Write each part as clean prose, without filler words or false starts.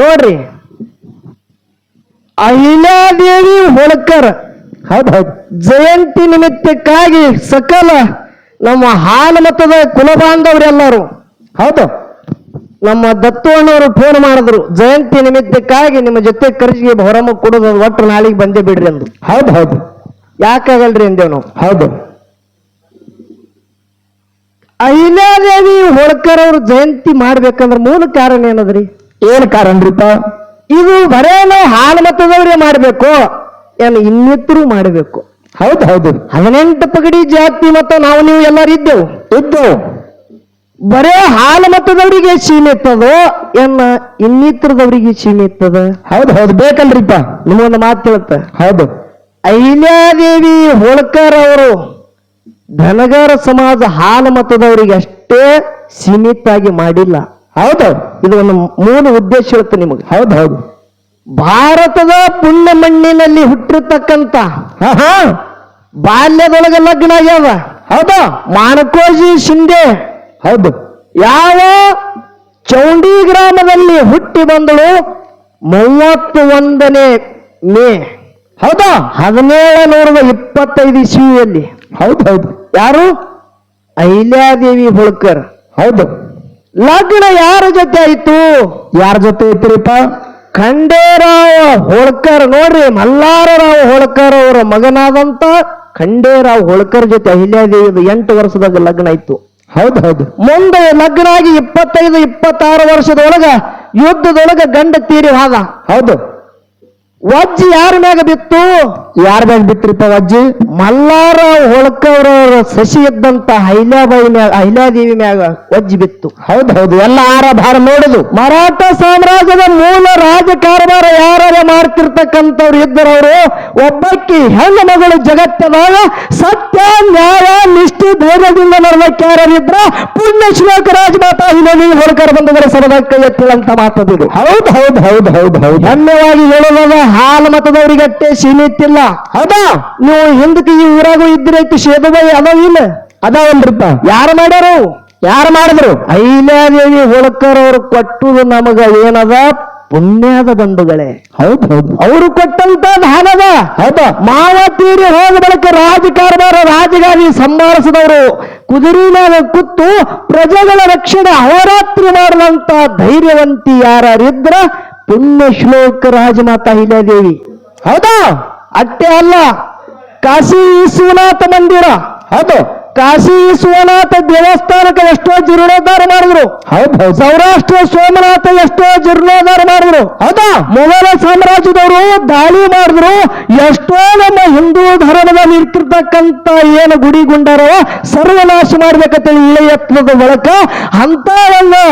ನೋಡ್ರಿ, ಅಹಿಲ್ಯಾದೇವಿ ಹೋಳ್ಕರ್ ಹೌದೌದು ಜಯಂತಿ ನಿಮಿತ್ತಕ್ಕಾಗಿ ಸಕಲ ನಮ್ಮ ಹಾಲು ಮತದ ಕುಲಬಾಂಧವರೆಲ್ಲರೂ ಹೌದು ನಮ್ಮ ದತ್ತುವಣ್ಣವರು ಫೋನ್ ಮಾಡಿದ್ರು, ಜಯಂತಿ ನಿಮಿತ್ತಕ್ಕಾಗಿ ನಿಮ್ಮ ಜೊತೆ ಖರ್ಚಿಗೆ ಹೊರಮ ಕೊಡೋದು ಒಟ್ಟು ನಾಳೆಗೆ ಬಂದೇ ಬಿಡ್ರಿ ಅಂದ್ರು. ಹೌದು ಹೌದು ಯಾಕಾಗಲ್ರಿ ಅಂದೇವ್ ನಾವು. ಹೌದು ಅಹಿಲ್ಯಾದೇವಿ ಹೋಳ್ಕರ್ ಅವ್ರ ಜಯಂತಿ ಮಾಡ್ಬೇಕಂದ್ರ ಮೂಲ ಕಾರಣ ಏನದ್ರಿ? ಏನ್ ಕಾರಣ್ರಿಪ್ಪ? ಇದು ಬರೇ ನಾವು ಹಾಲು ಮತದವ್ರೇ ಮಾಡ್ಬೇಕು ಏನು ಇನ್ನಿತರು ಮಾಡಬೇಕು? ಹೌದು ಹೌದು 18 ಪಗಡಿ ಜಾತಿ ಮತ ನಾವು ನೀವು ಎಲ್ಲರೂ ಇದ್ದೆವು. ಬರೇ ಹಾಲು ಮತದವರಿಗೆ ಸೀಮಿತದೋ ಏನ ಇನ್ನಿತರದವರಿಗೆ ಸೀಮಿತದ? ಹೌದು ಹೌದು ಬೇಕಲ್ರಿಪ್ಪ. ನಿಮಗೊಂದು ಮಾತು ಹೇಳುತ್ತ, ಹೌದು ಅಹಿಲ್ಯಾದೇವಿ ಹೋಳ್ಕರ್ ಅವರು ಧನಗಾರ ಸಮಾಜ ಹಾಲು ಮತದವರಿಗೆ ಅಷ್ಟೇ ಸೀಮಿತ ಆಗಿ ಮಾಡಿಲ್ಲ. ಹೌದು ಇದು ಒಂದು ಮೂಲ ಉದ್ದೇಶ ಹೇಳುತ್ತೆ ನಿಮಗೆ. ಹೌದು ಹೌದು ಭಾರತದ ಪುಣ್ಯ ಮಣ್ಣಿನಲ್ಲಿ ಹುಟ್ಟಿರ್ತಕ್ಕಂಥ ಬಾಲ್ಯದೊಳಗೆ ಲಗ್ನ ಆಗ್ಯಾವ. ಹೌದಾ ಮಾಣಕೋಜಿ ಶಿಂದೆ ಹೌದು ಯಾವ ಚೌಂಡಿ ಗ್ರಾಮದಲ್ಲಿ ಹುಟ್ಟಿ ಬಂದಳು 31ನೇ ಮೇ ಹೌದಾ 1725 ಇಸ್ವಿಯಲ್ಲಿ. ಹೌದು ಹೌದು ಯಾರು? ಅಹಿಲ್ಯಾದೇವಿ ಹೋಳ್ಕರ್. ಹೌದು ಲಗ್ನ ಯಾರ ಜೊತೆ ಆಯ್ತು? ಯಾರ ಜೊತೆ ಇರ್ತೀರಿಪ್ಪ? ಖಂಡೇರಾವ್ ಹೋಳ್ಕರ್. ನೋಡ್ರಿ, ಮಲ್ಲಾರರಾವ್ ಹೋಳ್ಕರ್ ಅವರ ಮಗನಾದಂತ ಖಂಡೇರಾವ್ ಹೋಳ್ಕರ್ ಜೊತೆ ಅಹಿಲ್ಯಾದೇವಿ 8 ವರ್ಷದಾಗ ಲಗ್ನ ಆಯ್ತು. ಹೌದು ಹೌದು ಮುಂದೆ ಲಗ್ನ ಆಗಿ 25-26 ವರ್ಷದೊಳಗ ಯುದ್ಧದೊಳಗ ಗಂಡ ತೀರಿ ಹೋದ. ಹೌದು ವಜ್ಜಿ ಯಾರ ಮ್ಯಾಗ ಬಿತ್ತು? ಯಾರ ಮ್ಯಾಗ ಬಿತ್ರಿಪ್ಪ ವಜ್ಜಿ? ಮಲ್ಲಾರರಾವ್ ಹೋಳ್ಕರ್ ಅವರ ಸಸಿ ಇದ್ದಂತ ಅಹಿಲ್ಯಾದೇವಿ ಮ್ಯಾಗ ವಜ್ಜಿ ಬಿತ್ತು. ಹೌದು ಹೌದು ಎಲ್ಲ ಆರ ಭಾರ ನೋಡುದು. ಮರಾಠ ಸಾಮ್ರಾಜ್ಯದ ಮೂಲ ರಾಜಕಾರಭಾರ ಯಾರ ಮಾಡ್ತಿರ್ತಕ್ಕಂಥವ್ರು ಇದ್ದರವರು ಒಬ್ಬಕ್ಕಿ ಹೆಣ್ಣು ಮಗಳು ಜಗತ್ತದಾಗ ಸತ್ಯ ನ್ಯಾಯ ನಿಷ್ಠೆ ಧೈರ್ಯದಿಂದ ನಡೆದಕ್ಕಾರಿದ್ರ ಪುಣ್ಯ ಶ್ಲೋಕ ರಾಜಮಾತಾ ಅಹಿಲ್ಯಾದೇವಿ ಹೋಳ್ಕರ್ ಬಂಧುಗಳ ಸರದಾಗ ಕೈ ಎತ್ತಿದಂತ ಮಾತದಿದು. ಹೌದು ಹೌದು ಹೌದು ಹೌದು ಹೌದು ಹೆಮ್ಮೆವಾಗಿ ಹೇಳುವಾಗ ಹಾಲು ಮತದವರಿಗೆ ಅಷ್ಟೇ ಸೀಮಿತಿಲ್ಲ. ಹೌದಾ ನೀವು ಹಿಂದಕ್ಕೆ ಈ ಊರಾಗೂ ಇದ್ರೈತಿ ಶೇದಬಾಯಿ ಅದಾವ ಇಲ್ಲ? ಅದಾವಲ್ರಿಪ್ಪ. ಯಾರು ಮಾಡ್ಯಾರು? ಯಾರು ಮಾಡಿದ್ರು? ಅಹಿಲ್ಯಾದೇವಿ ಹೋಳ್ಕರ್ ಅವರು ಕೊಟ್ಟುದು ನಮಗ ಏನದ? ಪುಣ್ಯದ ಬಂಧುಗಳೇ. ಹೌದು ಹೌದು ಅವರು ಕೊಟ್ಟಂತ ದಾನದ. ಹೌದಾ ಮಾವ ತೀರಿ ಹೋದ ಬಳಿಕ ರಾಜಕಾರಭಾರ ರಾಜಗಾದಿ ಸಂಭಾಳಿಸಿದವರು ಕುದುರೆ ಮೇಲೆ ಕೂತು ಪ್ರಜೆಗಳ ರಕ್ಷಣೆ ಅಹೋರಾತ್ರಿ ಮಾಡುವಂತ ಧೈರ್ಯವಂತಿ ಯಾರಿದ್ರ ಪುಣ್ಯ ಶ್ಲೋಕ ರಾಜಮಾತಾ ಅಹಿಲ್ಯಾದೇವಿ. ಹೌದಾ ಅಷ್ಟೇ ಅಲ್ಲ, ಕಾಶಿ ವಿಶ್ವನಾಥ ಮಂದಿರ, ಹೌದು ಕಾಶಿ ವಿಶ್ವನಾಥ ದೇವಸ್ಥಾನಕ್ಕೆ ಎಷ್ಟೋ ಜೀರ್ಣೋದ್ಧಾರ ಮಾಡಿದ್ರು. ಹೌದು ಹೌದು ಸೌರಾಷ್ಟ್ರ ಸೋಮನಾಥ ಎಷ್ಟೋ ಜೀರ್ಣೋದ್ಧಾರ ಮಾಡಿದ್ರು. ಹೌದಾ ಮೊಘಲ ಸಾಮ್ರಾಜ್ಯದವರು ದಾಳಿ ಮಾಡಿದ್ರು. ಎಷ್ಟೋ ನಮ್ಮ ಹಿಂದೂ ಧರ್ಮದಲ್ಲಿ ಇರ್ತಿರ್ತಕ್ಕಂಥ ಏನು ಗುಡಿ ಗುಂಡಾರವ ಸರ್ವನಾಶ ಮಾಡ್ಬೇಕಂತೇಳಿ ಇಳೆ ಎತ್ತದ ಬಳಕ ಅಂತ ಒಂದು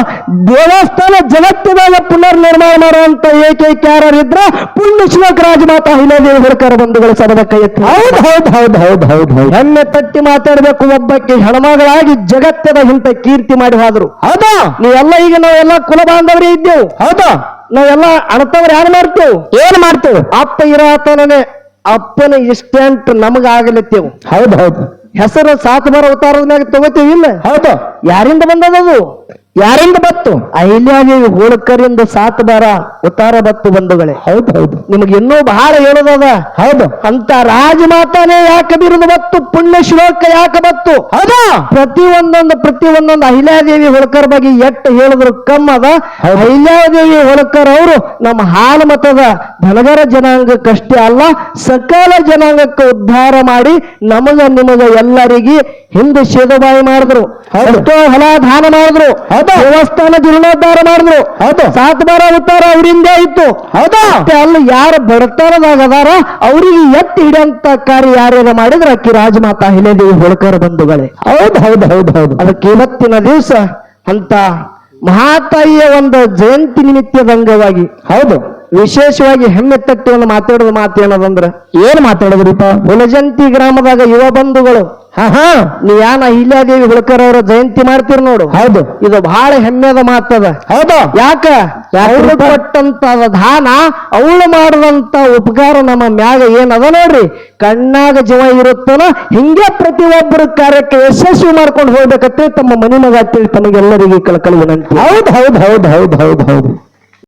ದೇವಸ್ಥಾನ ಜಗತ್ತಿನಾಗ ಪುನರ್ ನಿರ್ಮಾಣ ಮಾಡುವಂತ ಏಕೈಕ ಯಾರಿದ್ರ ಪುಣ್ಯ ಶ್ಲೋಕ ರಾಜಮಾತಾ ಅಹಿಲ್ಯಾದೇವಿ ಹೋಳ್ಕರ್ ಬಂಧುಗಳ ಸಭದ ಕೈ ಎತ್ತಿ. ಹೌದು ಹೌದು ಹೌದು ಹೌದು ಹೌದು ಹೌದು ಹೆಮ್ಮೆ ತಟ್ಟಿ ಮಾತಾಡ್ಬೇಕು. ಒಬ್ಬಕ್ಕೆ ಹೆಣ್ಮಗಳಾಗಿ ಜಗತ್ತದ ಇಂತ ಕೀರ್ತಿ ಮಾಡಿ ಹೋದ್ರು. ಹೌದಾ ನೀವೆಲ್ಲ ಈಗ ನಾವೆಲ್ಲ ಕುಲ ಬಾಂಧವರೇ ಇದ್ದೇವು. ಹೌದಾ ನಾವೆಲ್ಲ ಅಣತವ್ರು ಯಾರು ಮಾಡ್ತೇವೆ? ಏನ್ ಮಾಡ್ತೇವೆ? ಅಪ್ಪ ಇರಾತನೇ ಅಪ್ಪನ ಇಷ್ಟಂಟ್ ನಮಗಾಗಲತ್ತೇವು. ಹೌದು ಹೌದು ಹೆಸರು ಸಾತ್ ಬರ ಅವತಾರದ ಮ್ಯಾಗ ತಗೋತೇವಿ ಇಲ್ಲ? ಹೌದು ಯಾರಿಂದ ಬಂದದದು? ಯಾರಿಂದ ಬತ್ತು? ಅಹಿಲ್ಯಾದೇವಿ ಹೋಳ್ಕರಿಂದ ಸಾತ್ ಬಾರ ಉತ್ತಾರ ಬತ್ತು ಬಂಧುಗಳೇ. ಹೌದು ಹೌದು ನಿಮಗೆ ಇನ್ನೂ ಬಹಳ ಹೇಳೋದದ. ಹೌದು ಅಂತ ರಾಜಮಾತಾನೇ ಯಾಕೆ ಬಿರುದು ಬತ್ತು? ಪುಣ್ಯ ಶ್ಲೋಕ ಯಾಕೆ ಬತ್ತು? ಹೌದಾ ಪ್ರತಿಯೊಂದೊಂದು ಅಹಿಲ್ಯಾದೇವಿ ಹೋಳ್ಕರ್ ಬಗ್ಗೆ ಎಟ್ಟು ಹೇಳಿದ್ರು ಕಮ್ಮದ. ಅಹಿಲ್ಯಾದೇವಿ ಹೋಳ್ಕರ್ ಅವರು ನಮ್ಮ ಹಾಲು ಮತದ ಧನಗರ ಜನಾಂಗಕ್ಕಷ್ಟೇ ಅಲ್ಲ ಸಕಲ ಜನಾಂಗಕ್ಕೆ ಉದ್ಧಾರ ಮಾಡಿ ನಮಗ ನಿಮಗ ಎಲ್ಲರಿಗೆ ಹಿಂದೆ ಶೇದಬಾಯಿ ಮಾಡಿದ್ರು. ಎಷ್ಟೋ ಹೊಲ ದಾನ ಮಾಡಿದ್ರು. ದೇವಸ್ಥಾನ ಜೀರ್ಣೋದ್ಧಾರ ಮಾಡಿದ್ರು. ಹೌದು ಸಾತ್ ಬಾರ ಉತ್ತಾರ ಅವರಿಂದ ಇತ್ತು. ಹೌದಾ ಅಲ್ಲಿ ಯಾರು ಬಡತನದಾಗ ಅದಾರ ಅವರಿಗೆ ಎತ್ತಿ ಹಿಡಿಯಂತ ಕಾರ್ಯ ಯಾರ್ಯಾರ ಮಾಡಿದ್ರ ಅಕ್ಕಿ ರಾಜಮಾತಾ ಅಹಿಲ್ಯಾದೇವಿ ಹೋಳ್ಕರ್ ಬಂಧುಗಳೇ. ಹೌದು ಹೌದು ಹೌದು ಹೌದು ಅದಕ್ಕೆ ಇವತ್ತಿನ ದಿವಸ ಅಂತ ಮಹಾತಾಯಿಯ ಒಂದು ಜಯಂತಿ ನಿಮಿತ್ತದ ಅಂಗವಾಗಿ ಹೌದು ವಿಶೇಷವಾಗಿ ಹೆಮ್ಮೆ ತಟ್ಟಿ ಒಂದು ಮಾತಾಡೋದು ಮಾತೇನದಂದ್ರ ಏನ್ ಮಾತಾಡೋದ್ರಿಪ್ಪ? ಹುಲಜಂತಿ ಗ್ರಾಮದಾಗ ಯುವ ಬಂಧುಗಳು ನೀವ್ಯಾನ ಅಹಿಲ್ಯಾದೇವಿ ಹೋಳ್ಕರ್ ಅವರ ಜಯಂತಿ ಮಾಡ್ತೀರಿ ನೋಡು. ಹೌದು ಇದು ಬಹಳ ಹೆಮ್ಮೆದ ಮಾತದ. ಹೌದು ಯಾಕ? ಅವಳು ಕೊಟ್ಟಂತ ದಾನ ಅವಳು ಮಾಡಿದಂತ ಉಪಕಾರ ನಮ್ಮ ಮ್ಯಾಗ ಏನದ ನೋಡ್ರಿ ಕಣ್ಣಾಗ ಜೀವ ಇರುತ್ತನ ಹಿಂಗೆ ಪ್ರತಿಯೊಬ್ಬರ ಕಾರ್ಯಕ್ಕೆ ಯಶಸ್ವಿ ಮಾಡ್ಕೊಂಡು ಹೋಗ್ಬೇಕಂತ ತಮ್ಮ ಮನೆ ಮಗ ಅಂತೇಳಿ ತಮಗೆಲ್ಲರಿಗೆ ಕಳಕಳಿ ವಿನಂತಿ. ಹೌದು ಹೌದು ಹೌದು ಹೌದು ಹೌದು ಹೌದು